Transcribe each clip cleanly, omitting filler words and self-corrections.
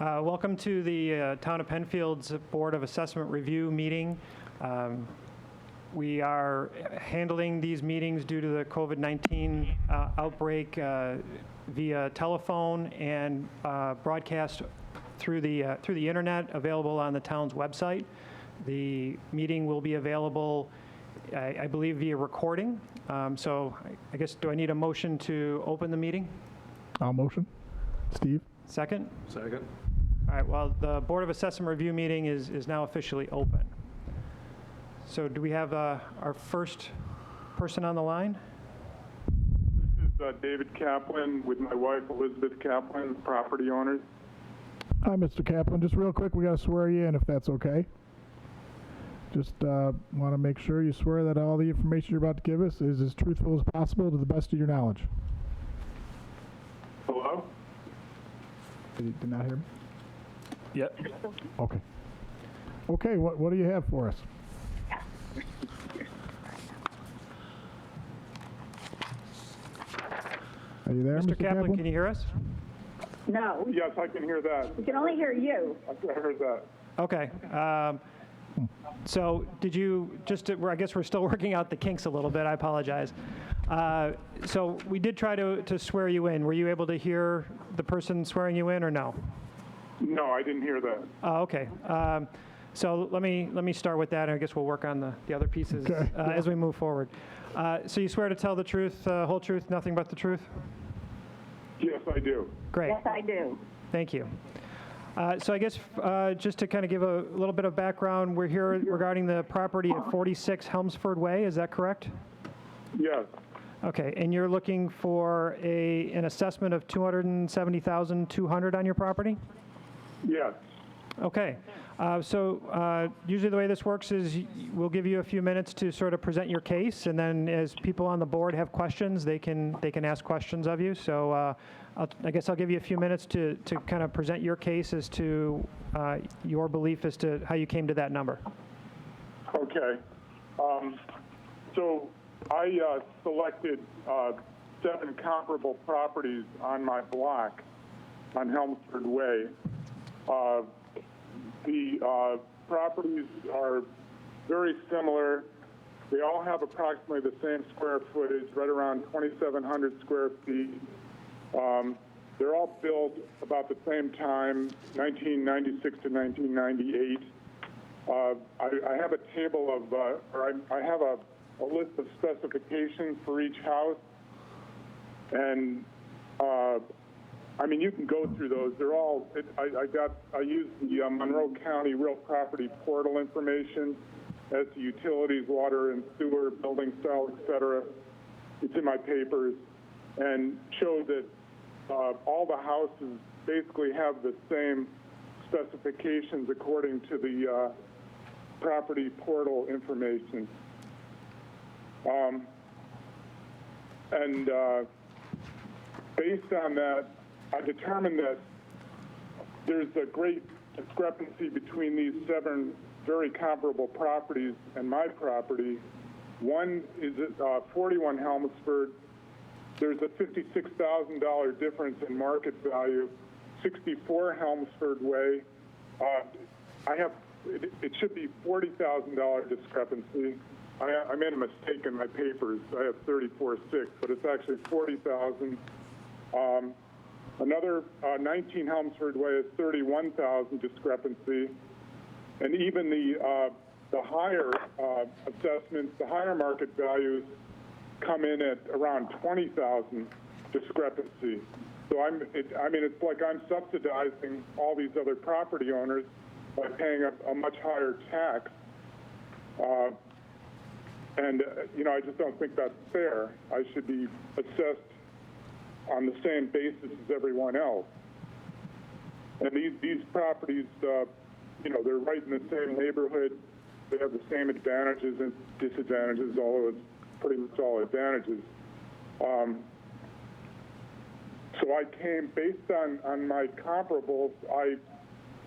Welcome to the Town of Penfield's Board of Assessment Review meeting. We are handling these meetings due to the COVID-19 outbreak via telephone and broadcast through the internet, available on the town's website. The meeting will be available, I believe, via recording. So I guess, do I need a motion to open the meeting? I'll motion. Steve? Second? Second. All right, well, the Board of Assessment Review meeting is now officially open. So do we have our first person on the line? This is David Kaplan with my wife, Elizabeth Kaplan, property owners. Hi, Mr. Kaplan. Just real quick, we got to swear you in if that's okay. Just want to make sure you swear that all the information you're about to give us is as truthful as possible to the best of your knowledge. Hello? Did not hear me? Yep. Okay. Okay, what do you have for us? Are you there, Mr. Kaplan, can you hear us? No, Yes, I can hear that. we can only hear you. I heard that. Okay. So did you, I guess we're still working out the kinks a little bit. I apologize. So we did try to swear you in. Were you able to hear the person swearing you in or no? No, I didn't hear that. Oh, okay. So let me start with that, and I guess we'll work on the other pieces Okay. as we move forward. So you swear to tell the truth, whole truth, nothing but the truth? Yes, I do. Great. Yes, I do. Thank you. So I guess just to kind of give a little bit of background, we're here regarding the property at 46 Helmsford Way. Is that correct? Yes, Okay. And you're looking for an assessment of $270,200 on your property? yes. Okay. So usually the way this works is we'll give you a few minutes to sort of present your case, and then as people on the board have questions, they can ask questions of you. So I guess I'll give you a few minutes to kind of present your case as to your belief as to how you came to that number. Okay. So I selected 7 comparable properties on my block on Helmsford Way. The properties are very similar. They all have approximately the same square footage, right around 2,700 square feet. They're all built about the same time, 1996 to 1998. I have a table of, I have a list of specifications for each house, and I mean, you can go through those. They're all, I used the Monroe County Real Property Portal information as to utilities, water and sewer, building style, et cetera. It's in my papers, and showed that all the houses basically have the same specifications according to the property portal information. Based on that, I determined that there's a great discrepancy between these 7 very comparable properties and my property. One is at 41 Helmsford. There's a $56,000 difference in market value. 64 Helmsford Way, it should be $40,000 discrepancy. I made a mistake in my papers. I have 34.6, but it's actually 40,000. Another 19 Helmsford Way is 31,000 discrepancy, and even the higher assessments, the higher market values, come in at around 20,000 discrepancy. So I mean, it's like I'm subsidizing all these other property owners by paying a much higher tax, and you know, I just don't think that's fair. I should be assessed on the same basis as everyone else. And these properties, you know, they're right in the same neighborhood. They have the same advantages and disadvantages, although it's pretty much all advantages. So I came, based on my comparables,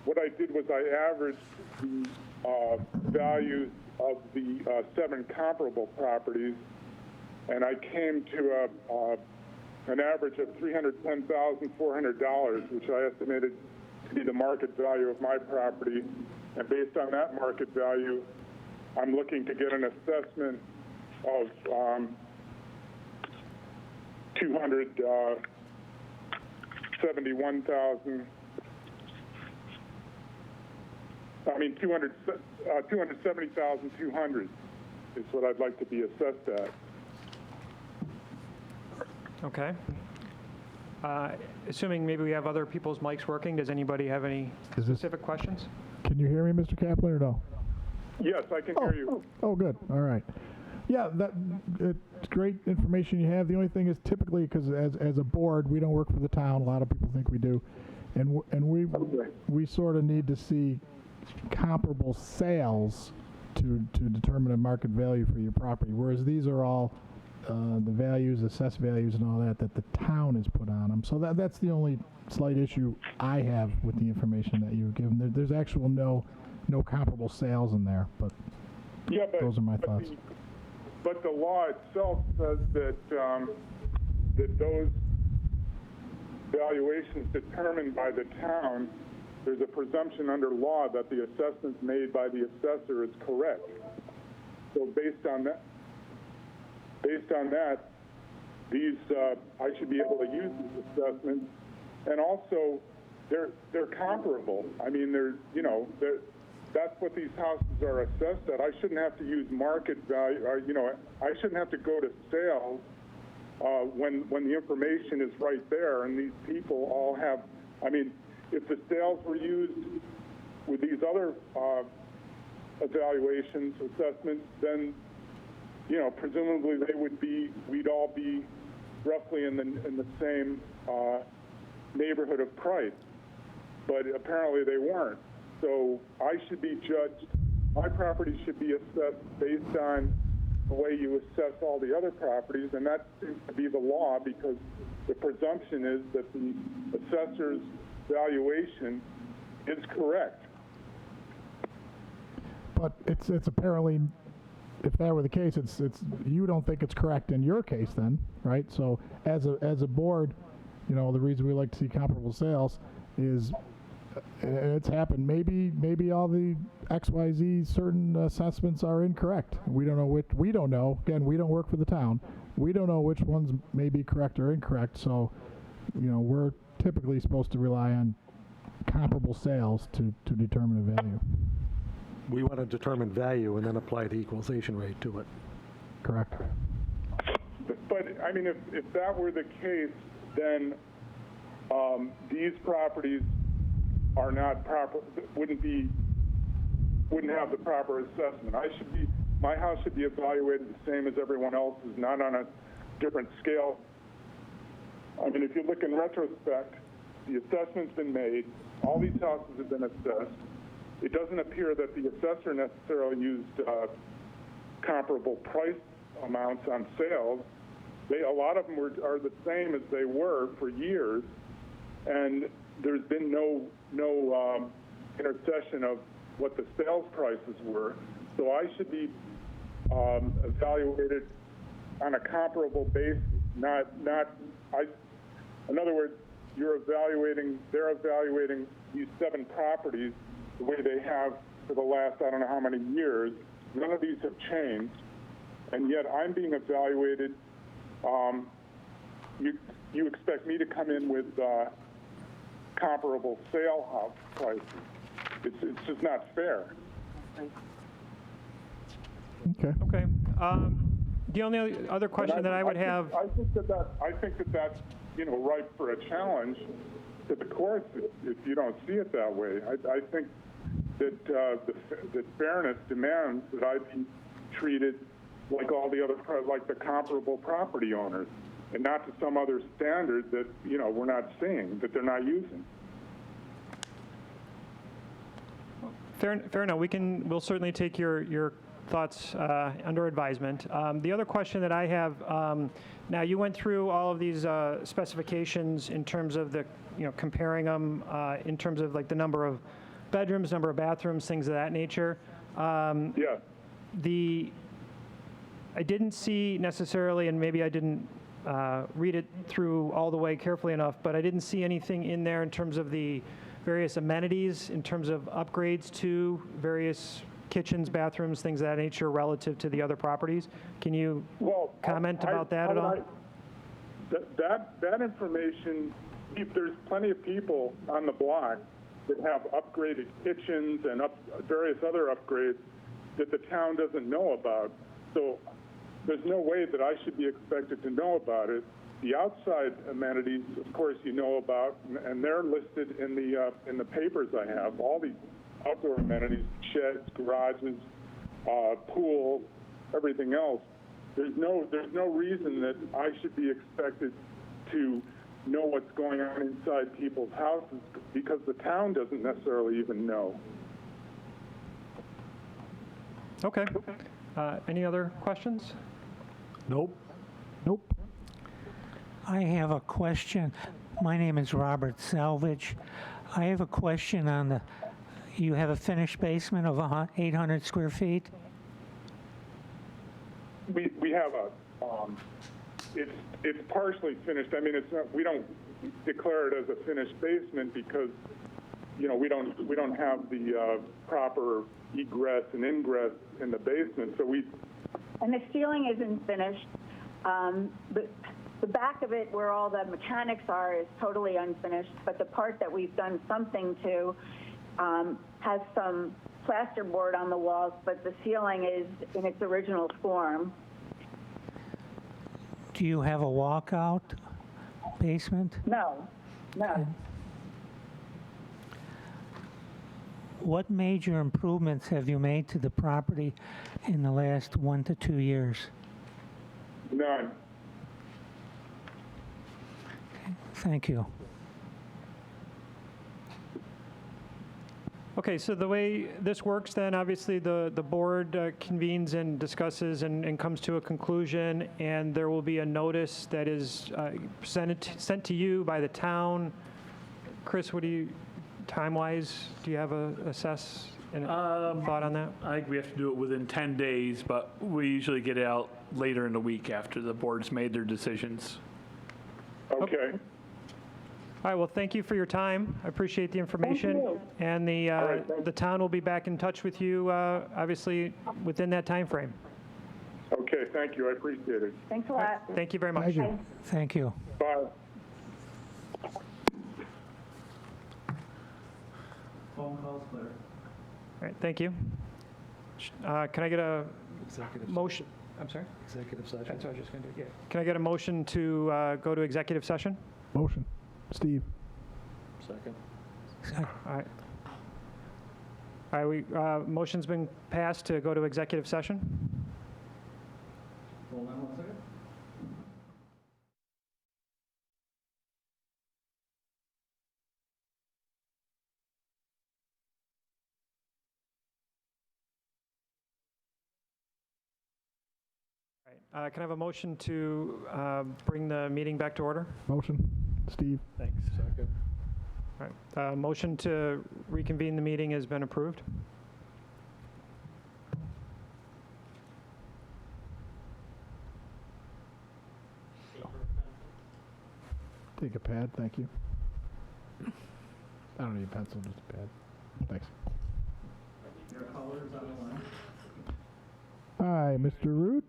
what I did was I averaged the values of the 7 comparable properties, and I came to an average of $310,400, which I estimated to be the market value of my property. And based on that market value, I'm looking to get an assessment of 270,200 is what I'd like to be assessed at. Okay. Assuming maybe we have other people's mics working, does anybody have any Is this- specific questions? Can you hear me, Mr. Kaplan, or no? Yes, I can hear you. Oh, good. All right. Yeah, it's great information you have. The only thing is typically, because as a board, we don't work for the town. A lot of people think we do. And we sort of need to see comparable sales to determine a market value for your property, whereas these are all the values, assessed values and all that the town has put on them. So that's the only slight issue I have with the information that you've given. There's actual no comparable sales in there, but Yeah, but those are my thoughts. But the law itself says that that those valuations determined by the town, there's a presumption under law that the assessments made by the assessor is correct. So based on that, these I should be able to use these assessments, and also they're comparable. I mean, that's what these houses are assessed at. I shouldn't have to use market value, or, I shouldn't have to go to sales when the information is right there, and these people all have, I mean, if the sales were used with these other evaluations, assessments, then, presumably we'd all be roughly in the same neighborhood of price, but apparently they weren't. So I should be judged, my property should be assessed based on the way you assess all the other properties, and that seems to be the law, because the presumption is that the assessor's valuation is correct. But it's apparently, if that were the case, it's you don't think it's correct in your case then, right? So as a board, the reason we like to see comparable sales is it's happened. Maybe all the XYZ certain assessments are incorrect. We don't know which. We don't know. Again, we don't work for the town. We don't know which ones may be correct or incorrect. So, we're typically supposed to rely on comparable sales to determine a value. We want to determine value and then apply the equalization rate to it. Correct. But I mean, if that were the case, then these properties are not proper, wouldn't have the proper assessment. My house should be evaluated the same as everyone else's, not on a different scale. I mean, if you look in retrospect, the assessment's been made, all these houses have been assessed. It doesn't appear that the assessor necessarily used comparable price amounts on sales. A lot of them are the same as they were for years, and there's been no intercession of what the sales prices were. So I should be evaluated on a comparable basis, in other words, they're evaluating these 7 properties the way they have for the last, I don't know how many years. None of these have changed, and yet I'm being evaluated. You expect me to come in with comparable sale house prices. It's just not fair. Okay. The only other question that I would have. I think that that's ripe for a challenge to the courts if you don't see it that way. I think that that fairness demands that I be treated like all the other, like the comparable property owners, and not to some other standard that we're not seeing, that they're not using. Fair enough. We'll certainly take your thoughts under advisement. The other question that I have, now you went through all of these specifications in terms of the, comparing them in terms of like the number of bedrooms, number of bathrooms, things of that nature. Yeah. I didn't see necessarily, and maybe I didn't read it through all the way carefully enough, but I didn't see anything in there in terms of the various amenities in terms of upgrades to various kitchens, bathrooms, things of that nature relative to the other properties. Can you comment about that at all? That information, there's plenty of people on the block that have upgraded kitchens and various other upgrades that the town doesn't know about. So there's no way that I should be expected to know about it. The outside amenities, of course, you know about, and they're listed in the papers I have. All these outdoor amenities, sheds, garages, pool, everything else. There's no reason that I should be expected to know what's going on inside people's houses because the town doesn't necessarily even know. Okay. Any other questions? Nope. Nope. I have a question. My name is Robert Salvage. I have a question on the, you have a finished basement of 800 square feet? We have it's partially finished. I mean, it's not, we don't declare it as a finished basement because, you know, we don't have the proper egress and ingress in the basement. So And the ceiling isn't finished. The back of it, where all the mechanics are, is totally unfinished. But the part that we've done something to has some plasterboard on the walls, but the ceiling is in its original form. Do you have a walkout basement? No. What major improvements have you made to the property in the last 1 to 2 years? none. Thank you. Okay, so the way this works then, obviously the board convenes and discusses and comes to a conclusion, and there will be a notice that is sent to you by the town. Chris, what do you, time-wise, do you have a assess and thought on that? I think we have to do it within 10 days, but we usually get it out later in the week after the board's made their decisions. Okay. All right, well, thank you for your time. I appreciate the information. you. And right, the town will be back in touch with you, obviously, within that time frame. Okay, thank you. I appreciate it. Thanks a lot. Thank you very much. Thank you. Thank you. Bye. Phone calls, Claire. All right, thank you. Can I get a Executive motion? I'm sorry? Executive session. That's what I was just going to do, yeah. Can I get a motion to go to executive session? Motion. Steve. Second. All right. All right, motion's been passed to go to executive session. Hold on 1 second. All right, can I have a motion to bring the meeting back to order? Motion. Steve. Thanks. Second. All right, motion to reconvene the meeting has been approved. Take a pad, thank you. I don't need a pencil, just a pad. Thanks. Hi, Mr. Root.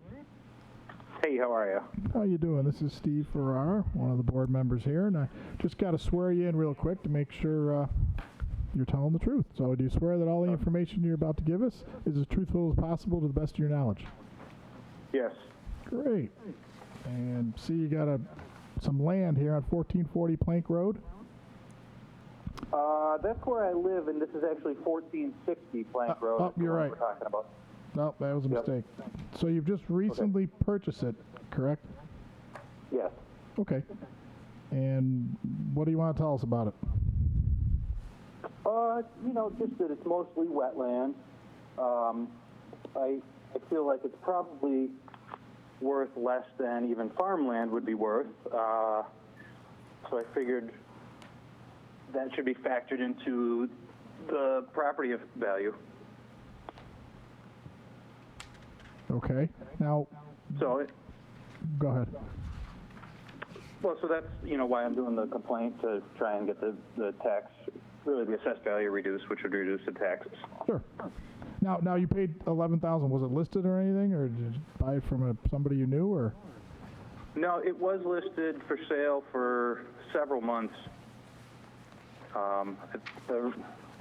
Hey, how are you? How you doing? This is Steve Farrar, one of the board members here, and I just got to swear you in real quick to make sure you're telling the truth. So do you swear that all the information you're about to give us is as truthful as possible to the best of your knowledge? Yes. Great. And see, you got some land here on 1440 Plank Road? That's where I live, and this is actually 1460 Plank Road. oh, you're right. We're talking about. No, that was a Yep. mistake. So you've just recently purchased it, correct? Yes. Okay. And what do you want to tell us about it? You know, just that it's mostly wetland. I feel like it's probably worth less than even farmland would be worth. So I figured that should be factored into the property value. Okay. Now, So, go ahead. well, so that's, you know, why I'm doing the complaint, to try and get the tax really the assessed value reduced, which would reduce the taxes. Sure. Now you paid 11,000. Was it listed or anything, or did you buy it from somebody you knew, or? No, it was listed for sale for several months. The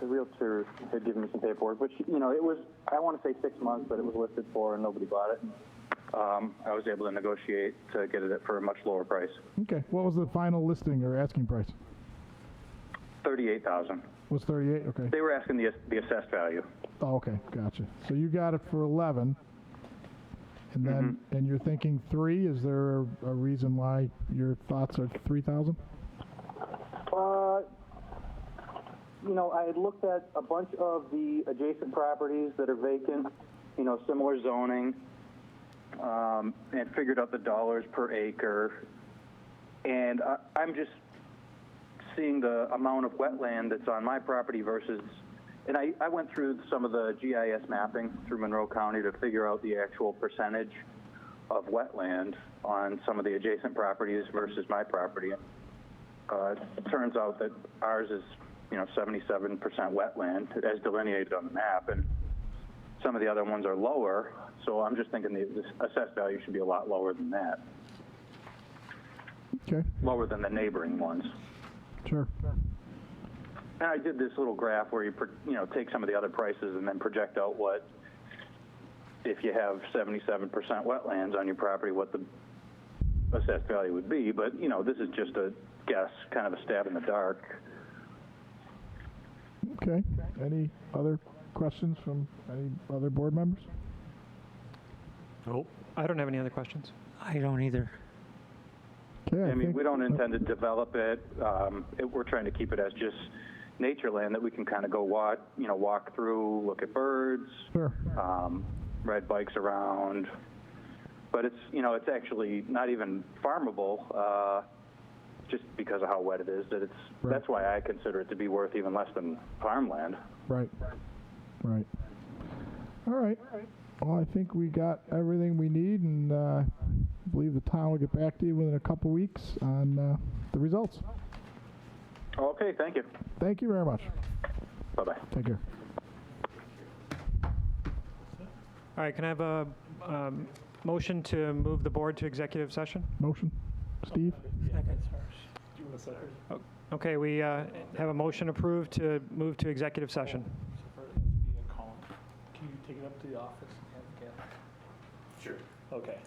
realtor had given me some paperwork, which, it was, I want to say 6 months, but it was listed for and nobody bought it. I was able to negotiate to get it for a much lower price. Okay. What was the final listing or asking price? $38,000. Was 38? Okay. They were asking the assessed value. Oh, okay. Gotcha. So you got it for 11. And then, and you're thinking 3. Is there a reason why your thoughts are 3,000? I had looked at a bunch of the adjacent properties that are vacant, similar zoning, and figured out the dollars per acre. And I'm just seeing the amount of wetland that's on my property versus, and I went through some of the GIS mapping through Monroe County to figure out the actual percentage of wetland on some of the adjacent properties versus my property. It turns out that ours is 77% wetland as delineated on the map, and some of the other ones are lower. So I'm just thinking the assessed value should be a lot lower than that. Okay. Lower than the neighboring ones. Sure. And I did this little graph where you take some of the other prices and then project out what, if you have 77% wetlands on your property, what the assessed value would be. But this is just a guess, kind of a stab in the dark. Okay. Any other questions from any other board members? Nope. I don't have any other questions. I don't either. Okay. I mean, we don't intend to develop it. We're trying to keep it as just nature land that we can kind of go walk through, look at birds, Sure. ride bikes around. But it's actually not even farmable, just because of how wet it is. Right. That's why I consider it to be worth even less than farmland. Right. Right. All right. Well, I think we got everything we need, and I believe the town will get back to you within a couple weeks on the results. Okay, thank you. Thank you very much. Bye-bye. Take care. All right, can I have a motion to move the board to executive session? Motion. Steve? Okay, we have a motion approved to move to executive session. Can you take it up to the office? Sure. Okay.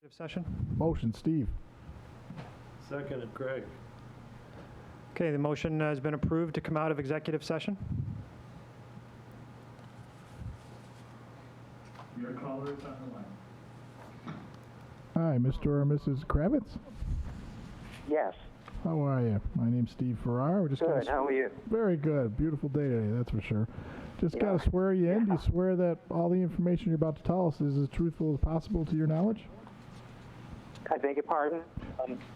Session. Motion. Steve? Seconded, Craig. Okay, the motion has been approved to come out of executive session. Your caller is on the line. Hi, Mr. or Mrs. Kravitz? Yes. How are you? My name's Steve Farrar. We're just Good. How are you? Very good. Beautiful day today, that's for sure. Just Yeah. got to swear you in. Do you swear that all the information you're about to tell us is as truthful as possible to your knowledge? I beg your pardon?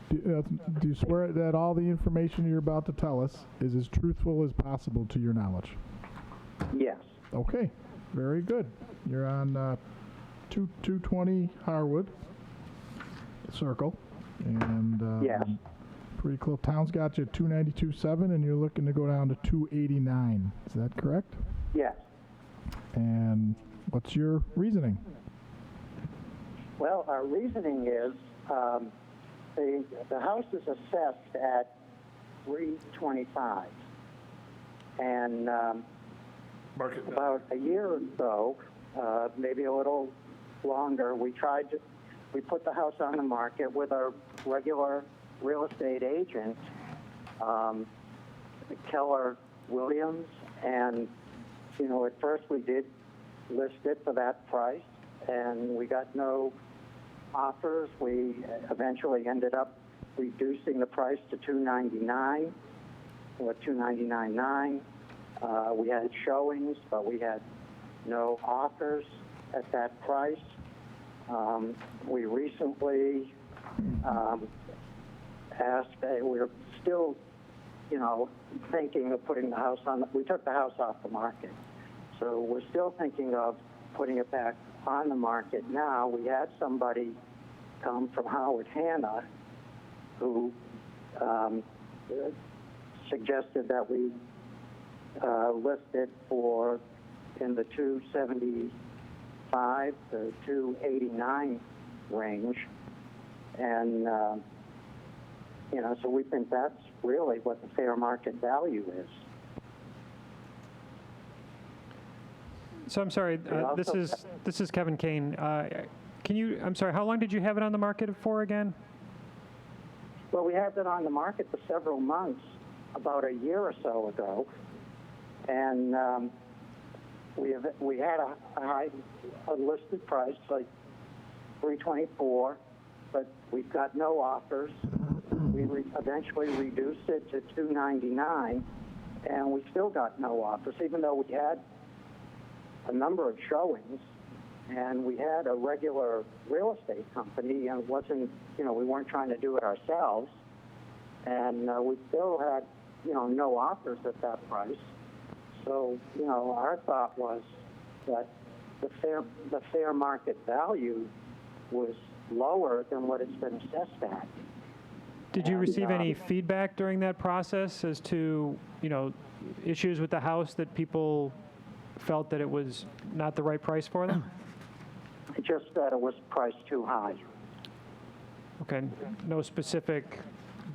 Do you swear that all the information you're about to tell us is as truthful as possible to your knowledge? Yes. Okay. Very good. You're on 220 Harwood Circle. And Yes. pretty close. Town's got you at 292.7, and you're looking to go down to 289. Is that correct? Yes. And what's your reasoning? Well, our reasoning is the house is assessed at $325, and about a year ago, maybe a little longer, we put the house on the market with our regular real estate agent, Keller Williams, and at first we did list it for that price, and we got no offers. We eventually ended up reducing the price to $299 or $299.9. We had showings, but we had no offers at that price. We recently ask, we're still, thinking of putting the house on, we took the house off the market. So we're still thinking of putting it back on the market now. We had somebody come from Howard Hanna who suggested that we list it for in the 275 to 289 range. And, so we think that's really what the fair market value is. So I'm sorry, this is Kevin Kane. I'm sorry, how long did you have it on the market for again? Well, we had it on the market for several months, about a year or so ago, and we had a listed price like $324, but we've got no offers. We eventually reduced it to $299, and we still got no offers, even though we had a number of showings, and we had a regular real estate company, and it wasn't, we weren't trying to do it ourselves, and we still had, no offers at that price. So, our thought was that the fair market value was lower than what it's been assessed at. Did you receive any feedback during that process as to, issues with the house that people felt that it was not the right price for them? Just that it was priced too high. Okay. No specific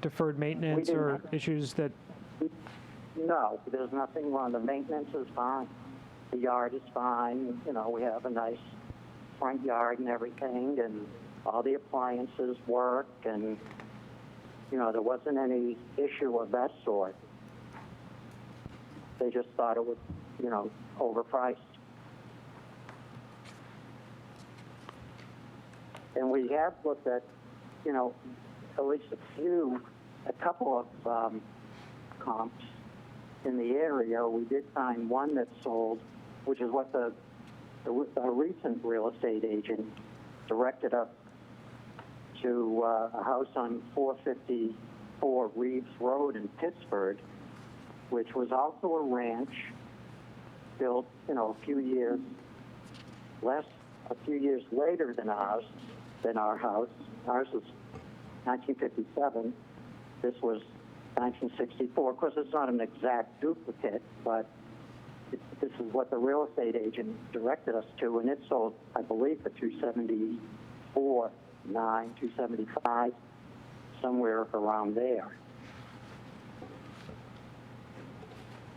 deferred maintenance or issues that... No, there's nothing wrong. The maintenance is fine. The yard is fine. We have a nice front yard and everything, and all the appliances work, and, there wasn't any issue of that sort. They just thought it was, overpriced. And we have looked at, at least a couple of comps in the area. We did find one that sold, which is what the recent real estate agent directed us to a house on 454 Reeves Road in Pittsburgh, which was also a ranch built, a few years later than our house. Ours was 1957. This was 1964. Of course, it's not an exact duplicate, but this is what the real estate agent directed us to, and it sold, I believe, for $274,900, $275,000, somewhere around there.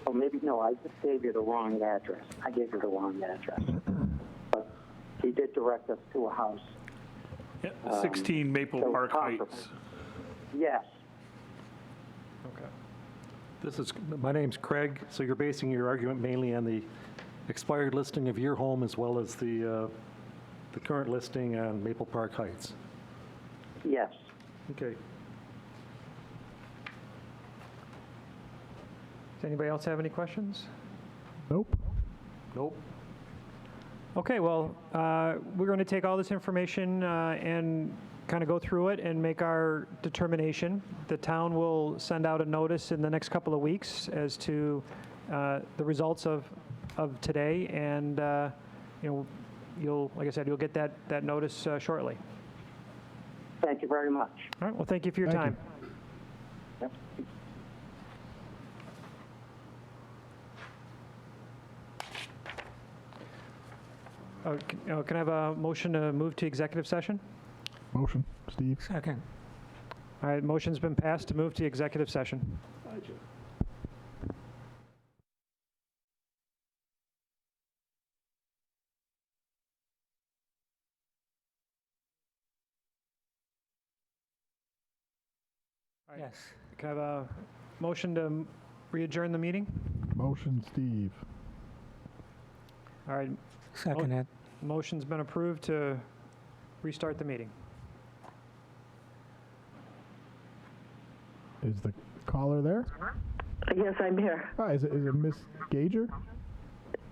Oh, maybe, no, I just gave you the wrong address. I gave you the wrong address. But he did direct us to a house. 16 Maple Park Heights. Yes. Okay. My name's Craig, so you're basing your argument mainly on the expired listing of your home as well as the current listing on Maple Park Heights? Yes. Okay. Does anybody else have any questions? Nope. Nope. Okay, well, we're going to take all this information and kind of go through it and make our determination. The town will send out a notice in the next couple of weeks as to the results of today, and you'll, like I said, you'll get that notice shortly. Thank you very much. All right. Well, thank you for your time. Yep. Can I have a motion to move to executive session? Motion, Steve. Second. All right, motion's been passed to move to executive session. Yes. Can I have a motion to re-adjourn the meeting? Motion, Steve. All right, Second it. motion's been approved to restart the meeting. Is the caller there? Yes, I'm here. Hi, is it Miss Gager?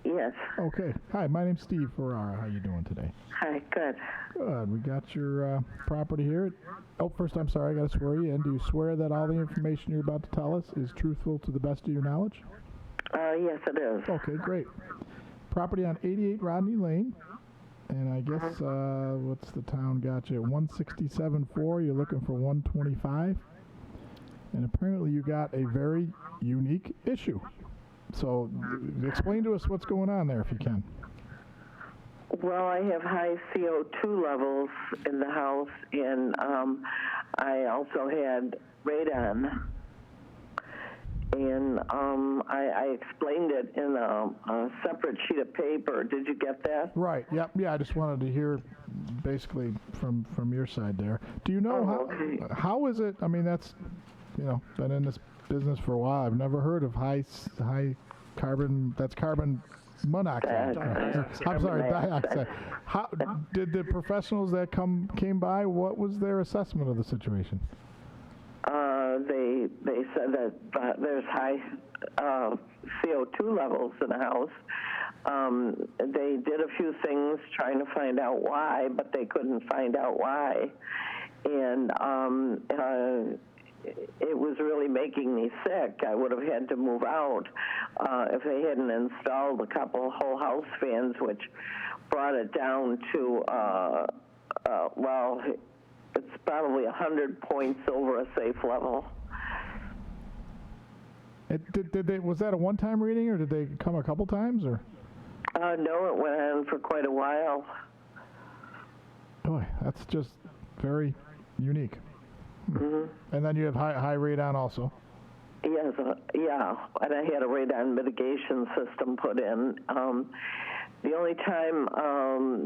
Yes. Okay. Hi, my name's Steve Ferrara. How you doing today? Hi, good. Good. We got your property here. Oh, first, I'm sorry, I got to swear you in. Do you swear that all the information you're about to tell us is truthful to the best of your knowledge? Yes, it is. Okay, great. Property on 88 Rodney Lane. And I guess, what's the town got you? 167.4. You're looking for 125. And apparently you got a very unique issue. So explain to us what's going on there if you can. Well, I have high CO2 levels in the house, and I also had radon. And I explained it in a separate sheet of paper. Did you get that? Right. Yep. Yeah. I just wanted to hear, basically, from your side there. Do you know how is it? I mean, that's been in this business for a while. I've never heard of high carbon. That's carbon monoxide. I'm sorry, dioxide. How did the professionals that came by? What was their assessment of the situation? They said that there's high CO2 levels in the house. They did a few things trying to find out why, but they couldn't find out why. And it was really making me sick. I would have had to move out if they hadn't installed a couple whole house fans, which brought it down to, well, it's probably 100 points over a safe level. Was that a one-time reading, or did they come a couple times, or? No, it went on for quite a while. Boy, that's just very unique. Mm-hmm. And then you have high radon also. Yes, yeah, and I had a radon mitigation system put in. The only time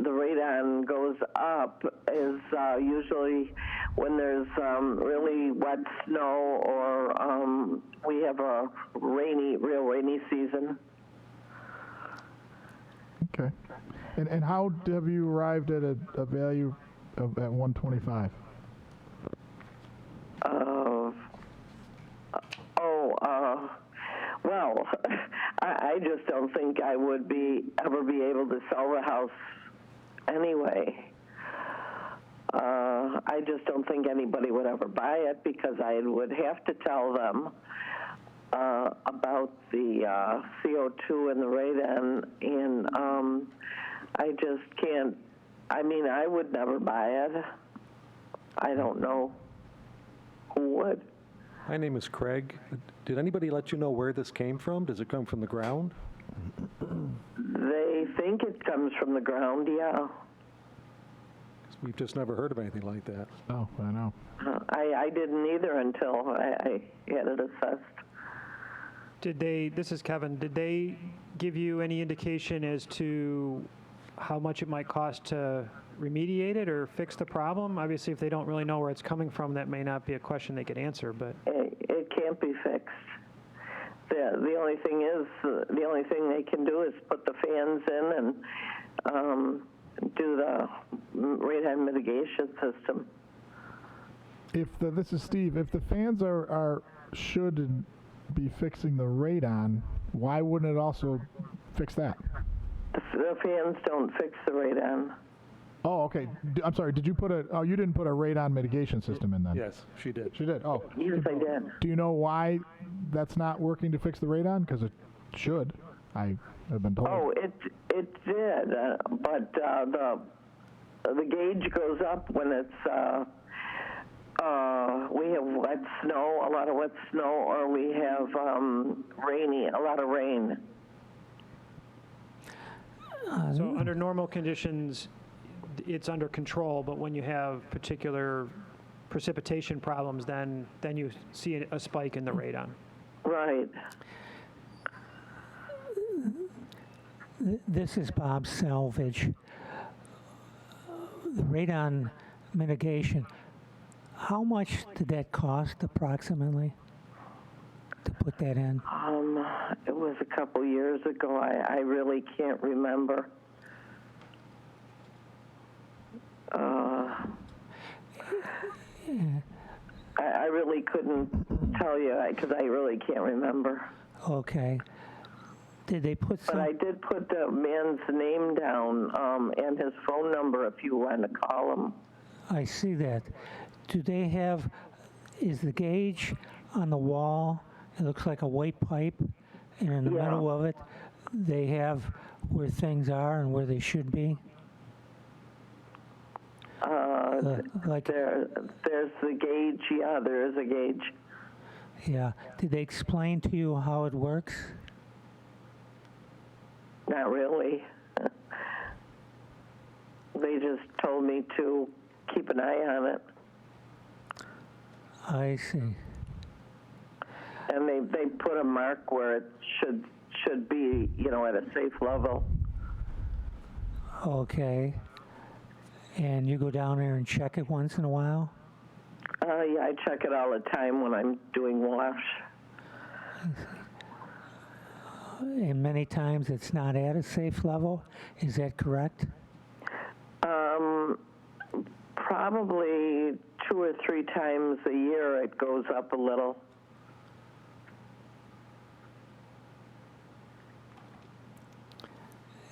the radon goes up is usually when there's really wet snow or we have a real rainy season. Okay. And how have you arrived at a value of at 125? Well, I just don't think I would ever be able to sell the house anyway. I just don't think anybody would ever buy it because I would have to tell them about the CO2 and the radon, and I just can't. I mean, I would never buy it. I don't know who would. My name is Craig. Did anybody let you know where this came from? Does it come from the ground? They think it comes from the ground, yeah. We've just never heard of anything like that. Oh, I know. I didn't either until I had it assessed. This is Kevin, did they give you any indication as to how much it might cost to remediate it or fix the problem? Obviously, if they don't really know where it's coming from, that may not be a question they could answer, but... It can't be fixed. The only thing is, the only thing they can do is put the fans in and do the radon mitigation system. This is Steve. If the fans should be fixing the radon, why wouldn't it also fix that? The fans don't fix the radon. Oh, okay. I'm sorry. Did you you didn't put a radon mitigation system in then? Yes, she did. She did. Oh. Yes, I did. Do you know why that's not working to fix the radon? Because it should. I have been told. Oh, it did, but the gauge goes up when it's we have wet snow, a lot of wet snow, or we have a lot of rain. So under normal conditions, it's under control, but when you have particular precipitation problems, then you see a spike in the radon. Right. This is Bob Salvage. The radon mitigation, how much did that cost approximately to put that in? It was a couple years ago. I really can't remember. I really couldn't tell you because I really can't remember. Okay. Did they put But I did put the man's name down and his phone number if you want to call him. I see that. Do they have, is the gauge on the wall, it looks like a white pipe, and in the middle of it, they have where things are and where they should be? Like There's the gauge. Yeah, there is a gauge. Yeah. Did they explain to you how it works? Not really. They just told me to keep an eye on it. I see. And they put a mark where it should be, at a safe level. Okay. And you go down there and check it once in a while? Yeah, I check it all the time when I'm doing wash. And many times it's not at a safe level. Is that correct? Probably 2 or 3 times a year it goes up a little.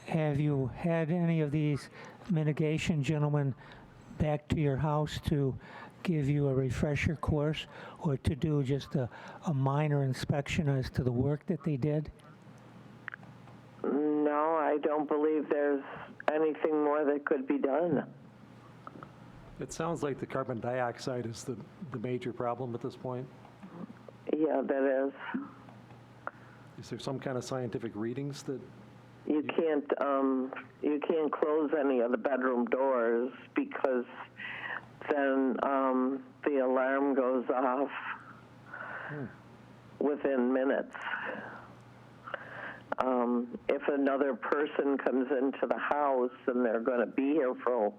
Have you had any of these mitigation gentlemen back to your house to give you a refresher course or to do just a minor inspection as to the work that they did? No, I don't believe there's anything more that could be done. It sounds like the carbon dioxide is the major problem at this point. Yeah, that is. Is there some kind of scientific readings that? You can't close any of the bedroom doors because then the alarm goes off within minutes. If another person comes into the house and they're going to be here for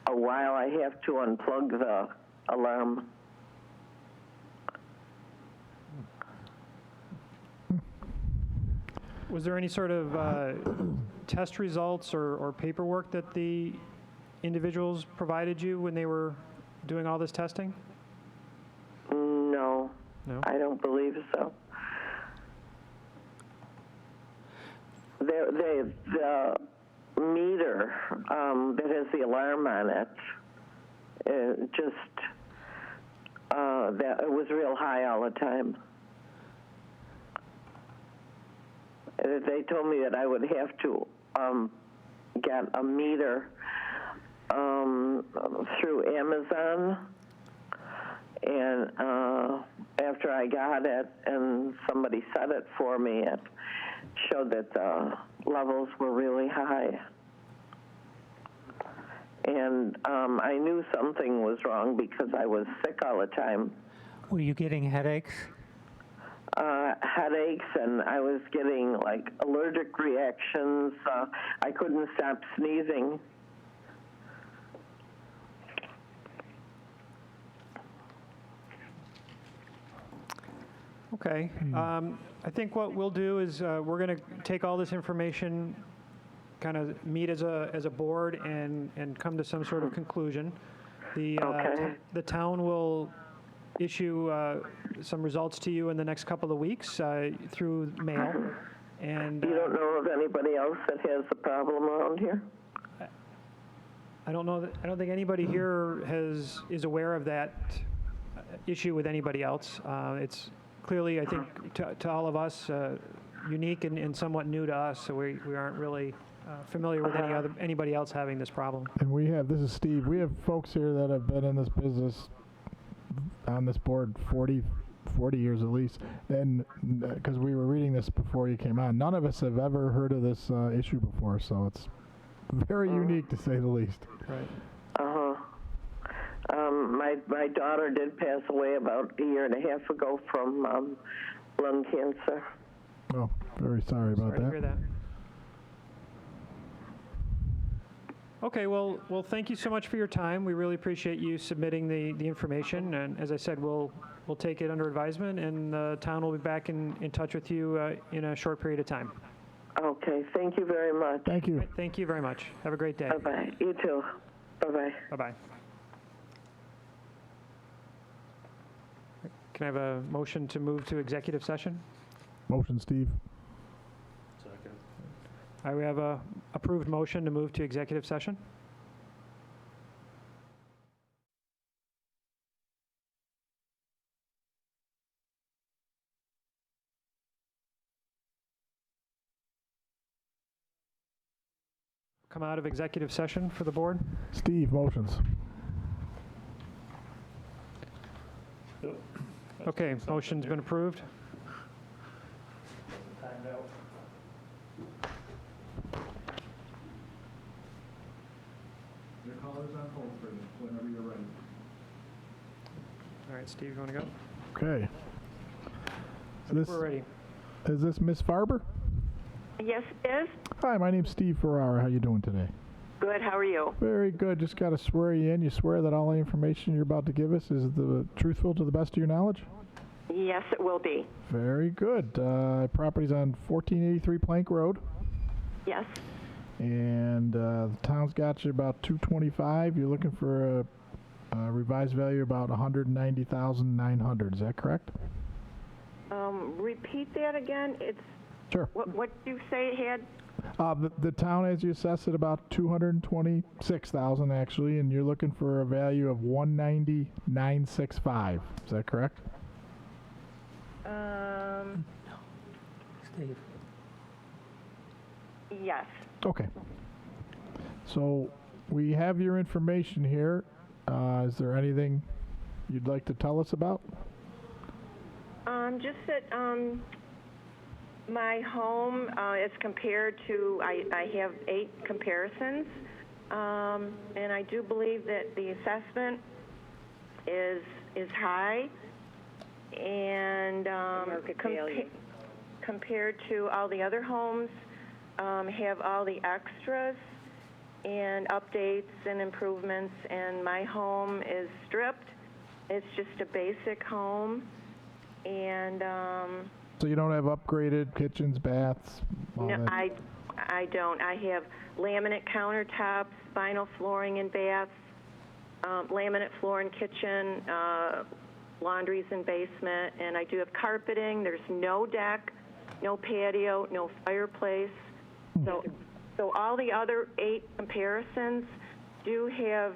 a while, I have to unplug the alarm. Was there any sort of test results or paperwork that the individuals provided you when they were doing all this testing? No, I don't believe so. The meter that has the alarm on it, that it was real high all the time. They told me that I would have to get a meter through Amazon, and after I got it and somebody set it for me, it showed that the levels were really high. And I knew something was wrong because I was sick all the time. Were you getting headaches? Headaches, and I was getting like allergic reactions. I couldn't stop sneezing. Okay. I think what we'll do is we're going to take all this information, kind of meet as a board and come to some sort of conclusion. The town will issue some results to you in the next couple of weeks through mail. And you don't know of anybody else that has the problem around here? I don't know. I don't think anybody here is aware of that issue with anybody else. It's clearly, I think, to all of us, unique and somewhat new to us. So we aren't really familiar with anybody else having this problem. And this is Steve. We have folks here that have been in this business on this board 40 years at least, and because we were reading this before you came on, none of us have ever heard of this issue before, so it's very unique to say the least. Right. My daughter did pass away about a year and a half ago from lung cancer. Oh, very sorry about that. Sorry to hear that. Okay, well, thank you so much for your time. We really appreciate you submitting the information, and as I said, we'll take it under advisement, and the town will be back in touch with you in a short period of time. Okay, thank you very much. Thank you. Right, thank you very much. Have a great day. Bye-bye. You too. Bye-bye. Bye-bye. Can I have a motion to move to executive session? Motion, Steve. Second. I have a approved motion to move to executive session. Come out of executive session for the board. Steve, motions. Okay, motion's been approved. Your caller's on hold for you, whenever you're ready. All right, Steve, you want to go? Okay. This, We're ready. is this Miss Farber? Yes, it is. Hi, my name's Steve Ferrara. How you doing today? Good. How are you? Very good. Just got to swear you in. You swear that all the information you're about to give us is the truthful to the best of your knowledge? Yes, it will be. Very good. Property's on 1483 Plank Road. Yes. And the town's got you about 225. You're looking for a revised value about 190,900. Is that correct? Repeat that again. It's Sure. what did you say it had? The town has you assessed at about 226,000 actually, and you're looking for a value of 190,965. Is that correct? Steve. Yes. Okay. So we have your information here. Is there anything you'd like to tell us about? Just that my home is compared to, I have 8 comparisons, and I do believe that the assessment is high, and compared to all the other homes, have all the extras and updates and improvements, and my home is stripped. It's just a basic home, and So you don't have upgraded kitchens, baths? All no, that? I don't. I have laminate countertops, vinyl flooring in baths, laminate floor in kitchen, laundries in basement, and I do have carpeting. There's no deck, no patio, no fireplace. So all the other 8 comparisons do have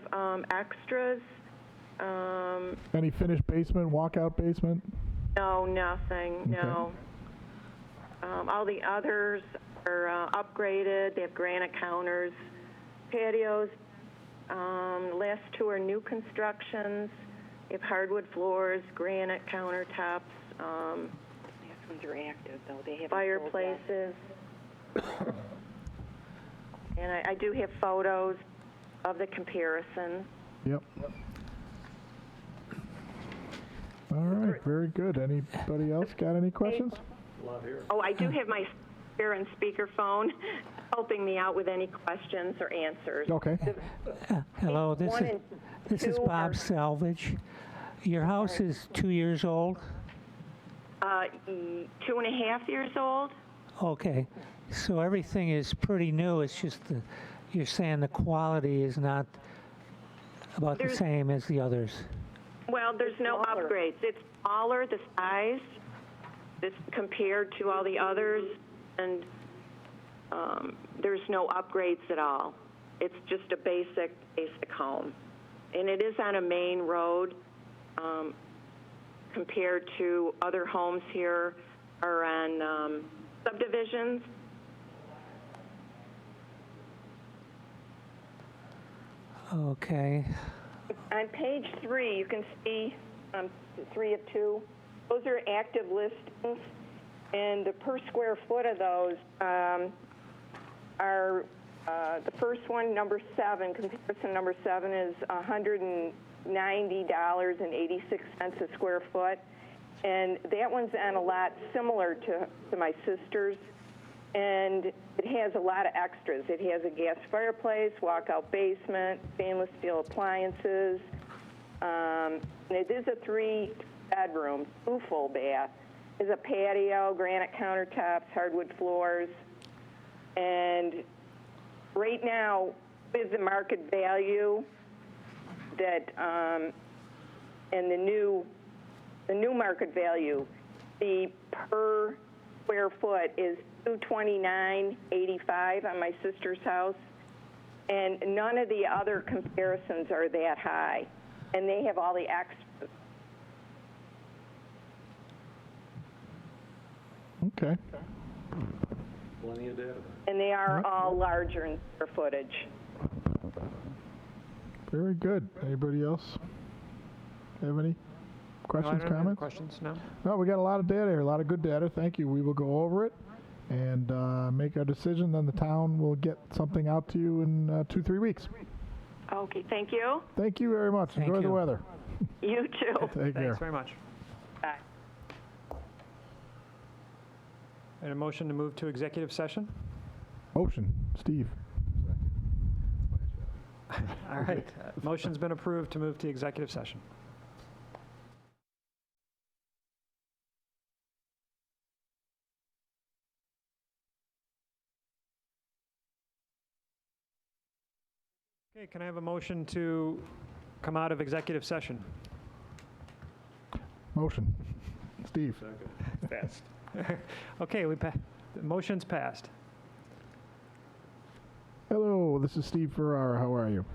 extras. Any finished basement, walkout basement? No, nothing. Okay. No. All the others are upgraded. They have granite counters, patios. The last 2 are new constructions. They have hardwood floors, granite countertops. These ones are active, though. They have Fireplaces. And I do have photos of the comparison. Yep. All right, very good. Anybody else got any questions? Oh, I do have my speaker and speakerphone helping me out with any questions or answers. Okay. Hello, this One is and this is two Bob are- Salvage. Your house is 2 years old? 2.5 years old. Okay, so everything is pretty new. It's just you're saying the quality is not about the same as the others. Well, there's no upgrades. It's smaller, the size, this compared to all the others, and there's no upgrades at all. It's just a basic home. And it is on a main road compared to other homes here are on subdivisions. Okay. On page 3, you can see 3 of 2. Those are active listings, and the per square foot of those are the first one, number 7, comparison number 7 is $190.86 a square foot, and that one's on a lot similar to my sister's, and it has a lot of extras. It has a gas fireplace, walkout basement, stainless steel appliances. And it is a 3-bedroom, 2 full bath. There's a patio, granite countertops, hardwood floors. And right now, with the market value that, and the new market value, the per square foot is $229.85 on my sister's house, and none of the other comparisons are that high, and they have all the extras. Okay. Plenty of data. And they are all larger in square footage. Very good. Anybody else have any questions, No, I don't have any comments? questions, no. No, we got a lot of data here, a lot of good data. Thank you. We will go over it and make our decision. Then the town will get something out to you in 2-3 weeks. Okay, thank you. Thank you very much. Enjoy the you. weather. You too. Take care. Thanks very much. Bye. And a motion to move to executive session? Motion, Steve. All right. Motion's been approved to move to executive session. Okay, can I have a motion to come out of executive session? Motion, Steve. Fast. Okay, the motion's passed. Hello, this is Steve Ferrara. How are you?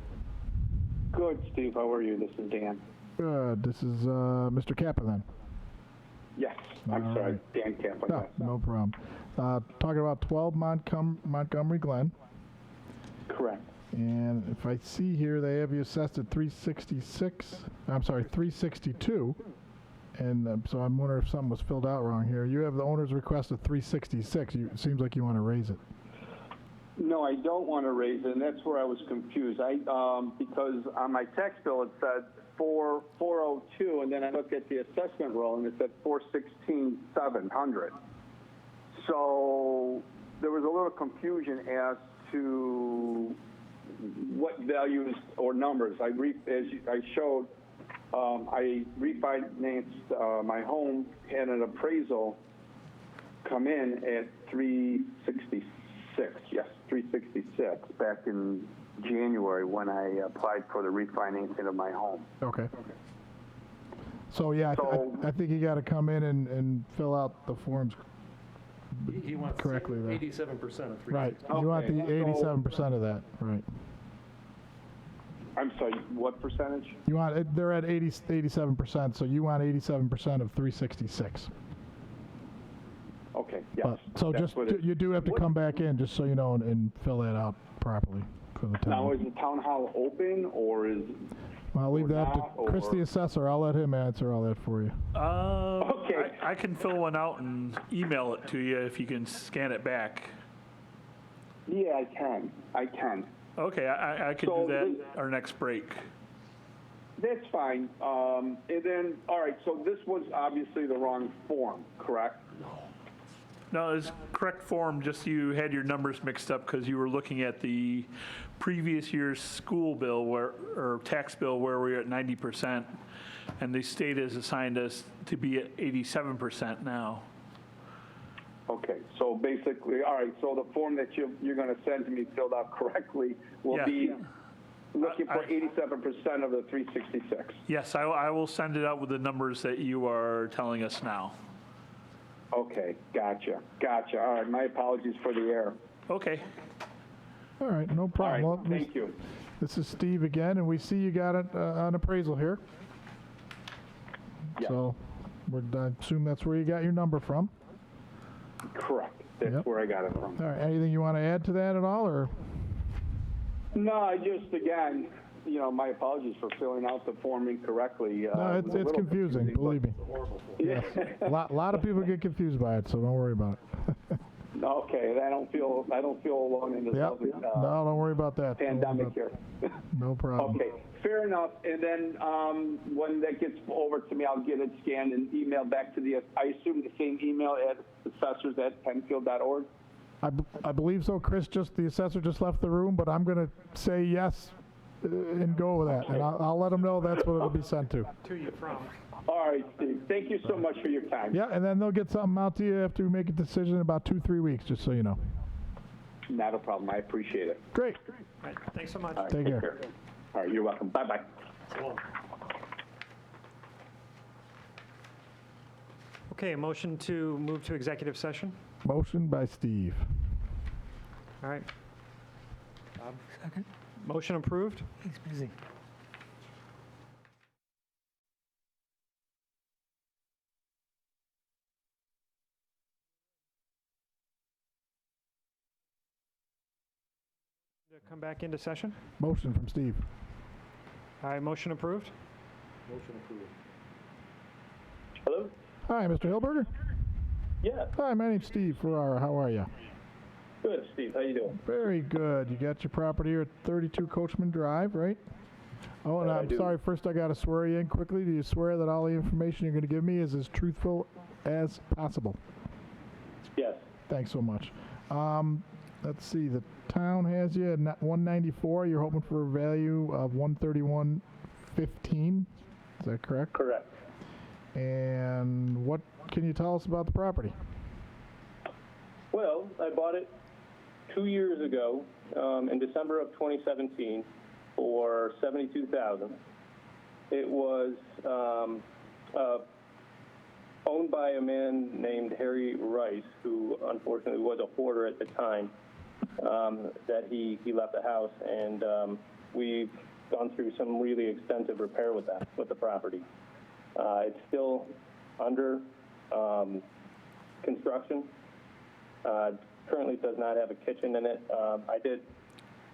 Good, Steve. How are you? This is Dan. Good. This is Mr. Kappa then. Yes, All I'm sorry, right. Dan Camp. No, no problem. Talking about 12 Montgomery Glen. Correct. And if I see here, they have you assessed at 366. I'm sorry, 362. And so I'm wondering if something was filled out wrong here. You have the owner's request of 366. It seems like you want to raise it. No, I don't want to raise it, and that's where I was confused. Because on my tax bill it said 402, and then I looked at the assessment roll and it said 416,700. So there was a little confusion as to what values or numbers. I showed. I refinanced my home, had an appraisal come in at 366. Yes, 366 back in January when I applied for the refinancing of my home. Okay. So yeah, I think you got to come in and fill out the forms He wants correctly there. 87% of 360. Right. You want the 87% of that. Right. I'm sorry, what percentage? You want they're at 87%, so you want 87% of 366. Okay, yes. So just you do have to come back in, just so you know, and fill that out properly for the town. Now, is the town hall open, or is? Well, I'll leave that to not, Chris, the assessor. I'll let him answer all that for you. Okay. I can fill one out and email it to you if you can scan it back. Yeah, I can. Okay, I can do that our next break. That's fine. And then, all right, so this was obviously the wrong form, correct? No, it's correct form, just you had your numbers mixed up because you were looking at the previous year's school bill or tax bill where we were at 90%, and the state has assigned us to be at 87% now. Okay, so basically, all right, so the form that you're going to send to me filled out correctly will be looking for 87% of the 366. Yes, I will send it out with the numbers that you are telling us now. Okay, gotcha. All right, my apologies for the error. Okay. All right, no problem. All right, thank you. This is Steve again, and we see you got an appraisal here. Yes. So I assume that's where you got your number from. Correct. That's where I got it from. All right, anything you want to add to that at all, or? No, I just, again, my apologies for filling out the form incorrectly. No, it's confusing, believe me. Yeah. A lot of people get confused by it, so don't worry about it. Okay, I don't feel alone in this No, don't worry about that. pandemic here. No problem. Okay, fair enough. And then when that gets over to me, I'll get it scanned and emailed back to I assume the same email at assessors@penfield.org? I believe so, Chris. The assessor just left the room, but I'm going to say yes and go with that. And I'll let them know that's what it'll be sent to. To you from. All right, Steve. Thank you so much for your time. Yeah, and then they'll get something out to you after we make a decision in about 2-3 weeks, just so you know. Not a problem. I appreciate it. Great. All right, thanks so much. All right, Take care. All right, you're welcome. Bye-bye. Okay, a motion to move to executive session. Motion by Steve. All right. Second? Motion approved. He's busy. To come back into session. Motion from Steve. All right, motion approved. Motion approved. Hello? Hi, Mr. Hilberger. Yeah, Hi, my name's Steve Ferrara. How are you? good, Steve. How you doing? Very good. You got your property here at 32 Coachman Drive, right? Oh, and I I'm do. sorry, first I got to swear you in quickly. Do you swear that all the information you're going to give me is as truthful as possible? Yes. Thanks so much. Let's see, the town has you at 194. You're hoping for a value of 131.15. Is that correct? Correct. And what can you tell us about the property? Well, I bought it 2 years ago, in December of 2017, for $72,000. It was owned by a man named Harry Rice, who unfortunately was a hoarder at the time. That he left the house, and we've gone through some really extensive repair with the property. It's still under construction. Currently does not have a kitchen in it. I did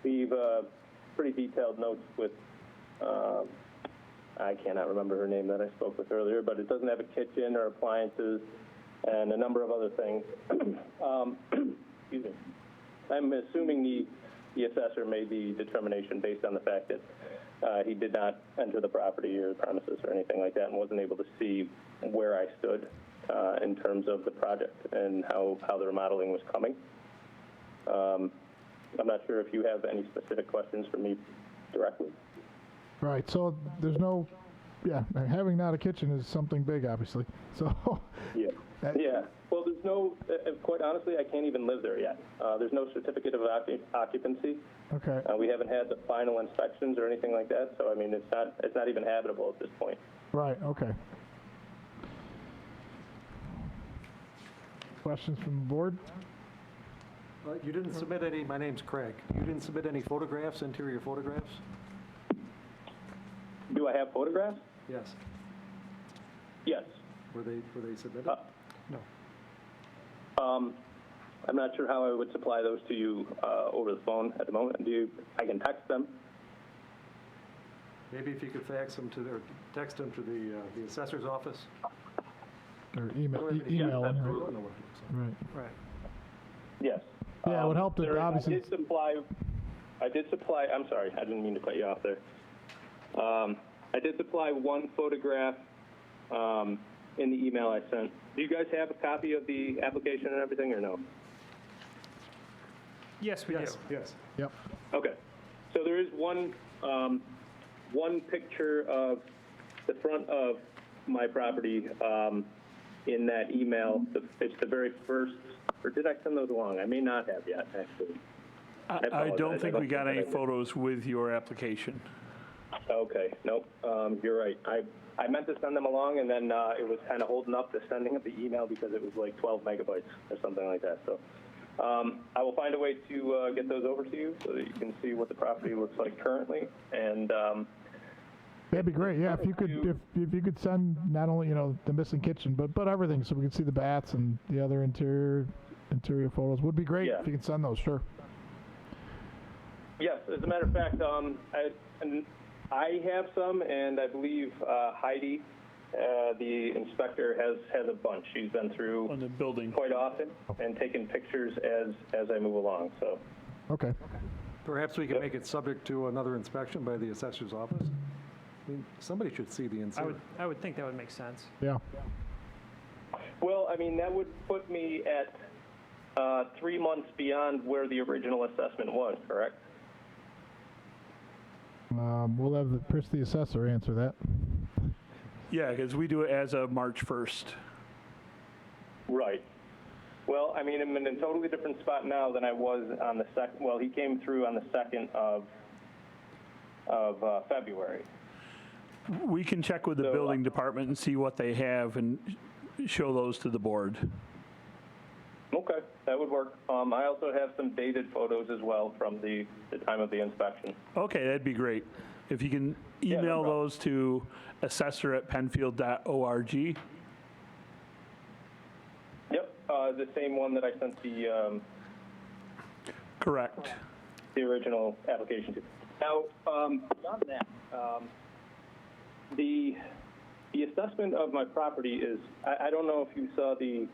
leave pretty detailed notes with, I cannot remember her name that I spoke with earlier, but it doesn't have a kitchen or appliances and a number of other things. Excuse me. I'm assuming the assessor made the determination based on the fact that he did not enter the property or the premises or anything like that and wasn't able to see where I stood in terms of the project and how the remodeling was coming. I'm not sure if you have any specific questions for me directly. Right, so there's no, having not a kitchen is something big, obviously. So, yeah. Well, there's no, quite honestly, I can't even live there yet. There's no certificate of occupancy. Okay. We haven't had the final inspections or anything like that, so I mean, it's not even habitable at this point. Right, okay. Questions from the board? You didn't submit any, my name's Craig. You didn't submit any photographs, interior photographs? Do I have photographs? Yes. Yes. Were they submitted? No. I'm not sure how I would supply those to you over the phone at the moment. I can text them. Maybe if you could fax them to, or text them to the assessor's office? Or email, Or even- email. yeah, them, I right? don't know what it looks like. Right. Right. Yes. Yeah, it would help to obviously. I did supply, I'm sorry, I didn't mean to cut you off there. I did supply one photograph in the email I sent. Do you guys have a copy of the application and everything, or no? Yes, we do. Yes. Yep. Okay. So there is one picture of the front of my property in that email. It's the very first, or did I send those along? I may not have yet, actually. I don't think we got any I did. photos with your application. Okay, nope, you're right. I meant to send them along, and then it was kind of holding up the sending of the email because it was like 12 megabytes or something like that. So I will find a way to get those over to you so that you can see what the property looks like currently. And That'd be great. Yeah, if you could, if you could send not only the missing kitchen, but everything, so we can see the bats and the other interior photos, would be great. Yeah. If you can send those, sure. yes, as a matter of fact, I have some, and I believe Heidi, the inspector, has a bunch. She's been through On the building. quite often and taken pictures as I move along. So. Okay. Perhaps we can make it subject to another inspection by the assessor's office? I mean, somebody should see the inside. I would think that would make sense. Yeah. Well, I mean, that would put me at 3 months beyond where the original assessment was, correct? We'll have the assessor answer that. Yeah, because we do it as of March 1st. Right. Well, I mean, I'm in a totally different spot now than I was on the second. Well, he came through on the 2nd of February. We can check with the So, building department and see what they have and show those to the board. Okay, that would work. I also have some dated photos as well from the time of the inspection. Okay, that'd be great. If you can email those to assessor@penfield.org. Yep, the same one that I sent the Correct. the original application to. Now, beyond that, the assessment of my property is, I don't know if you saw the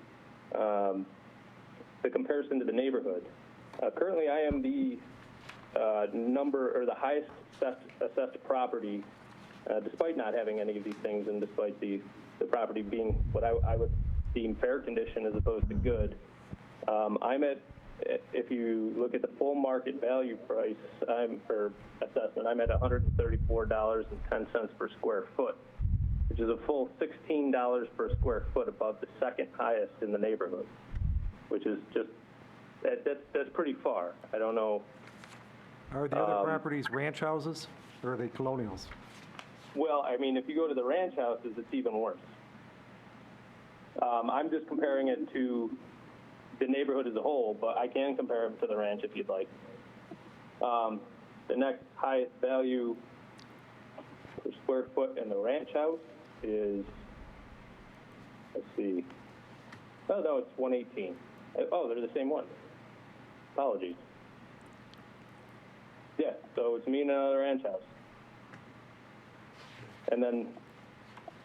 comparison to the neighborhood. Currently, I am the the highest assessed property, despite not having any of these things, and despite the property being what I would deem fair condition as opposed to good. I'm at, if you look at the full market value price for assessment, I'm at $134.10 per square foot, which is a full $16 per square foot above the second highest in the neighborhood, which is just, that's pretty far. I don't know. Are the other properties ranch houses, or are they colonials? Well, I mean, if you go to the ranch houses, it's even worse. I'm just comparing it to the neighborhood as a whole, but I can compare them to the ranch if you'd like. The next highest value per square foot in the ranch house is, let's see, oh no, it's 118. Oh, they're the same one. Apologies. Yeah, so it's me and another ranch house. And then,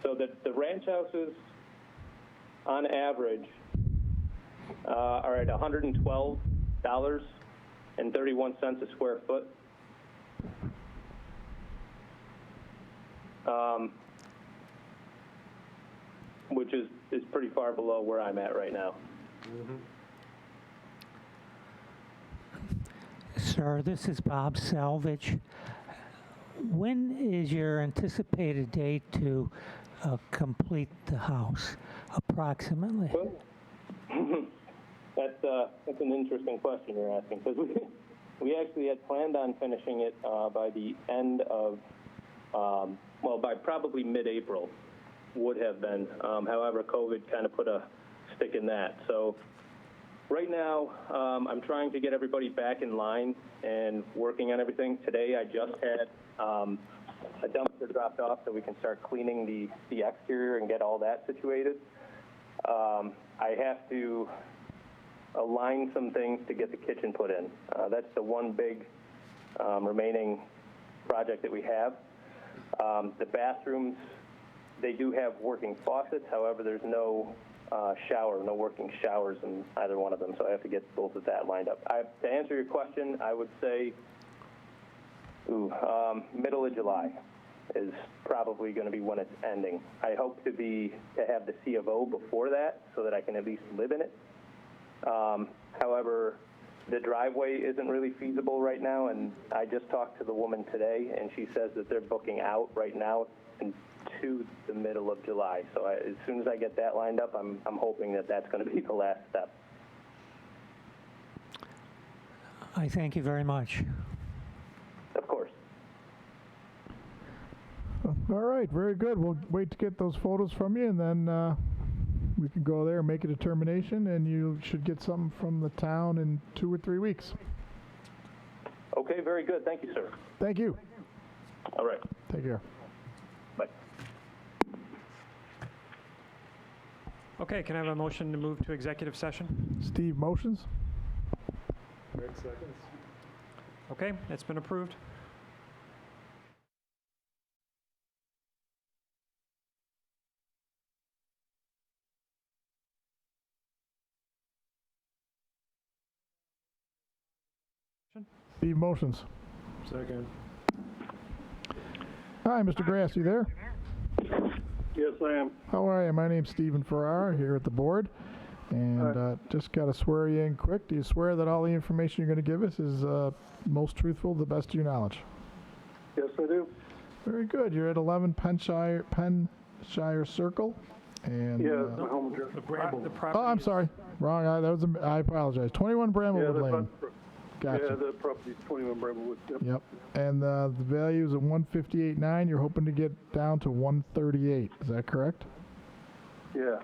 so the ranch houses, on average, are at $112.31 a square foot. Which is pretty far below where I'm at right now. Mm-hmm. Sir, this is Bob Salvage. When is your anticipated date to complete the house, approximately? Well, that's an interesting question you're asking, because we actually had planned on finishing it by the end of, by probably mid-April would have been. However, COVID kind of put a stick in that. So right now, I'm trying to get everybody back in line and working on everything. Today, I just had a dumpster dropped off so we can start cleaning the exterior and get all that situated. I have to align some things to get the kitchen put in. That's the one big remaining project that we have. The bathrooms, they do have working faucets. However, there's no no working showers in either one of them, so I have to get both of that lined up. To answer your question, I would say middle of July is probably going to be when it's ending. I hope to have the C of O before that so that I can at least live in it. However, the driveway isn't really feasible right now, and I just talked to the woman today, and she says that they're booking out right now to the middle of July. So as soon as I get that lined up, I'm hoping that that's going to be the last step. I thank you very much. Of course. All right, very good. We'll wait to get those photos from you, and then we can go there and make a determination, and you should get something from the town in 2 or 3 weeks. Okay, very good. Thank you, sir. Thank you. All right. Take care. Bye. Okay, can I have a motion to move to executive session? Steve motions. Greg seconds. Okay, it's been approved. Steve motions. Second. Hi, Mr. Grass, you there? Yes, I am. How are you? My name's Stephen Farrar here at the board, and just got to swear you in quick. Do you swear that all the information you're going to give us is most truthful, to the best of your knowledge? Yes, I do. Very good. You're at 11 Penshire Circle, and my home address. I'm sorry, wrong. I apologize. 21 Bramblewood Lane. Gotcha. Yeah, the property's 21 Bramblewood. Yep. And the value is at 158.9. You're hoping to get down to 138. Is that correct? Yeah.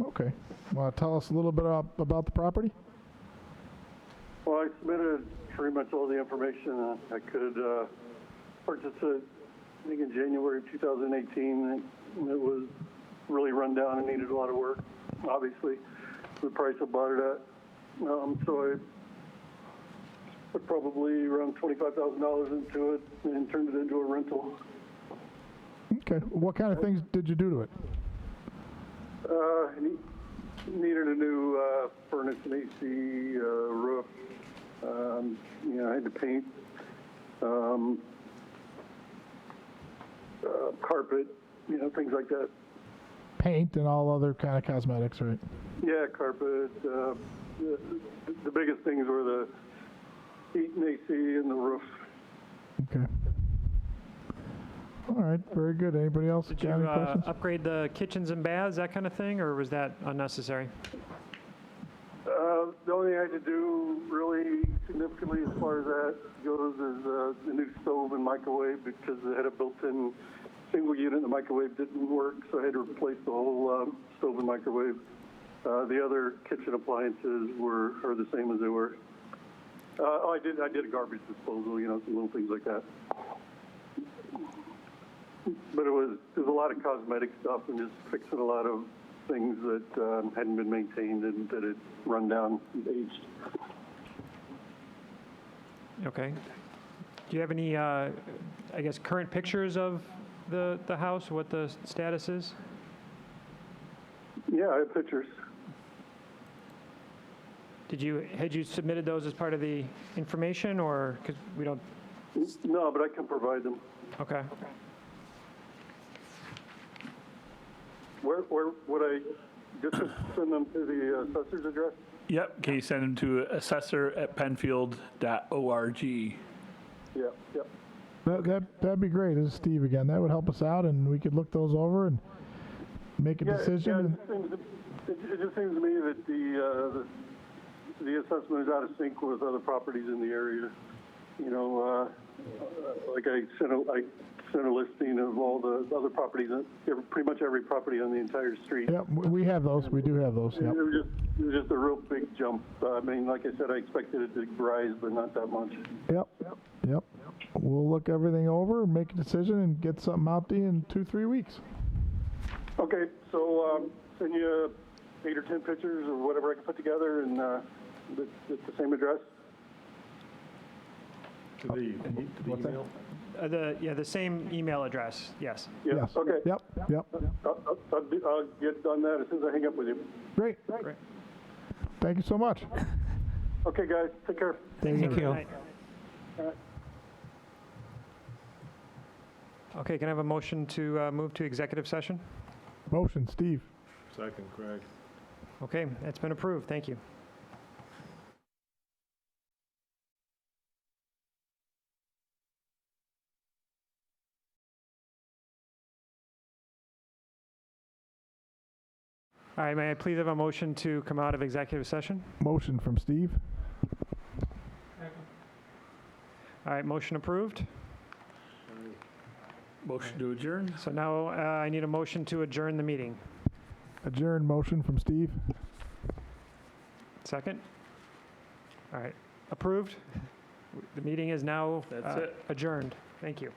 Okay. Want to tell us a little bit about the property? Well, I submitted pretty much all the information I could purchase it, I think in January of 2018. It was really run down and needed a lot of work, obviously, the price I bought it at. So I put probably around $25,000 into it and turned it into a rental. Okay. What kind of things did you do to it? Needed a new furnace and AC, roof. I had to paint, carpet, things like that. Paint and all other kind of cosmetics, right? Yeah, carpet. The biggest things were the heat and AC and the roof. Okay. All right, very good. Anybody else Did got any you questions? upgrade the kitchens and baths, that kind of thing, or was that unnecessary? The only thing I had to do really significantly as far as that goes is the new stove and microwave, because it had a built-in single unit and the microwave didn't work, so I had to replace the whole stove and microwave. The other kitchen appliances are the same as they were. I did a garbage disposal, some little things like that. But it was a lot of cosmetic stuff and just fixing a lot of things that hadn't been maintained and that had run down and aged. Okay. Do you have any, current pictures of the house, what the status is? Yeah, I have pictures. Had you submitted those as part of the information, or, because we don't? No, but I can provide them. Okay. Where would I just send them to the assessor's address? Yep, can you send them to assessor@penfield.org? Yeah. That'd be great. This is Steve again. That would help us out, and we could look those over and make a decision. It just seems to me that the assessment is out of sync with other properties in the area. Like I sent a listing of all the other properties, pretty much every property on the entire street. Yep, we have those. We do have those. Yep. It was just a real big jump. Like I said, I expected it to rise, but not that much. Yep. We'll look everything over, make a decision, and get something out to you in 2-3 weeks. Okay, so send you 8 or 10 pictures or whatever I can put together, and it's the same address. To the email? The same email address, yes. Yes. Okay. Yep. I'll get on that as soon as I hang up with you. Great. Thank you so much. Okay, guys, take care. Thank you. All right. Okay, can I have a motion to move to executive session? Motion, Steve. Second, Craig. Okay, that's been approved. Thank you. All right, may I please have a motion to come out of executive session? Motion from Steve. All right, motion approved. Motion to adjourn? So now I need a motion to adjourn the meeting. Adjourn motion from Steve. Second? All right, approved. The meeting is now That's it. adjourned. Thank you.